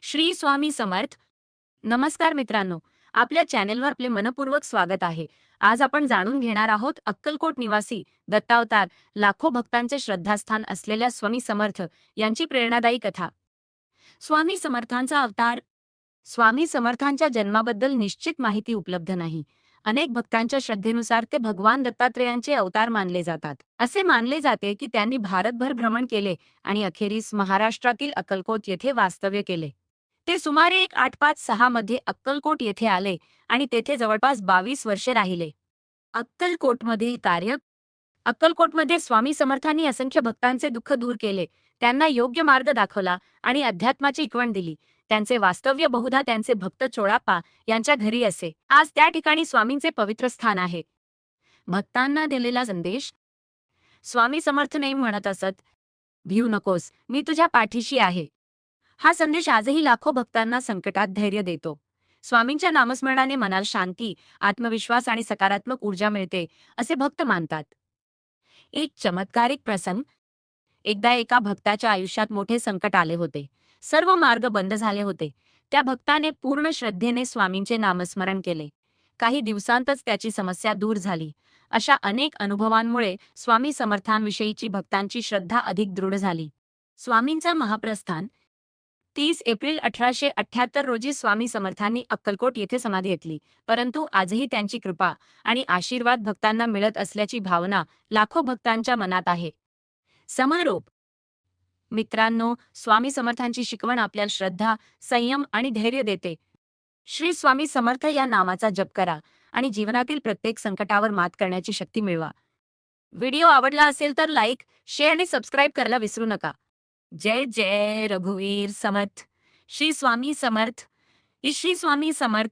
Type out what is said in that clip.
श्री स्वामी समर्थ. नमस्कार मित्रांनो, आपल्या चॅनेलवर आपले मनपूर्वक स्वागत आहे. आज आपण जाणून घेणार आहोत अक्कलकोट निवासी दत्तावतार, लाखो भक्तांचे श्रद्धास्थान असलेल्या स्वामी समर्थ यांची प्रेरणादायी कथा. स्वामी समर्थांचा अवतार. स्वामी समर्थांच्या जन्माबद्दल निश्चित माहिती उपलब्ध नाही. अनेक भक्तांच्या श्रद्धेनुसार ते भगवान दत्तात्रेयांचे अवतार मानले जातात. असे मानले जाते की त्यांनी भारतभर भ्रमण केले आणि अखेरीस महाराष्ट्रातील अक्कलकोट येथे वास्तव्य केले. ते सुमारे 1856 मध्ये अक्कलकोट येथे आले आणि तेथे जवळपास 22 वर्षे राहिले. अक्कलकोटमध्ये कार्य. अक्कलकोटमध्ये स्वामी समर्थांनी असंख्य भक्तांचे दुःख दूर केले, त्यांना योग्य मार्ग दाखवला आणि अध्यात्माची शिकवण दिली. त्यांचे वास्तव्य बहुधा त्यांचे भक्त चोळाप्पा यांच्या घरी असे. आज त्या ठिकाणी स्वामींचे पवित्र स्थान आहे. भक्तांना दिलेला संदेश. स्वामी समर्थ नेहमी म्हणत असत, भिऊ नकोस, मी तुझ्या पाठीशी आहे. हा संदेश आजही लाखो भक्तांना संकटात धैर्य देतो. स्वामींच्या नामस्मरणाने मनाला शांती, आत्मविश्वास आणि सकारात्मक ऊर्जा मिळते, असे भक्त मानतात. एक चमत्कारिक प्रसंग. एकदा एका भक्ताच्या आयुष्यात मोठे संकट आले होते. सर्व मार्ग बंद झाले होते. त्या भक्ताने पूर्ण श्रद्धेने स्वामींचे नामस्मरण केले. काही दिवसांतच त्याची समस्या दूर झाली. अशा अनेक अनुभवांमुळे स्वामी समर्थांविषयीची भक्तांची श्रद्धा अधिक दृढ झाली. स्वामींचा महाप्रस्थान. 30 एप्रिल 1878 रोजी स्वामी समर्थांनी अक्कलकोट येथे समाधी घेतली. परंतु आजही त्यांची कृपा आणि आशीर्वाद भक्तांना मिळत असल्याची भावना लाखो भक्तांच्या मनात आहे. समारोप. मित्रांनो, स्वामी समर्थांची शिकवण आपल्याला श्रद्धा, संयम आणि धैर्य देते. श्री स्वामी समर्थ या नामाचा जप करा आणि जीवनातील प्रत्येक संकटावर मात करण्याची शक्ती मिळवा. व्हिडिओ आवडला असेल तर लाईक, शेअर आणि सबस्क्राईब करायला विसरू नका. जय जय रघुवीर समर्थ. श्री स्वामी समर्थ. श्री स्वामी समर्थ.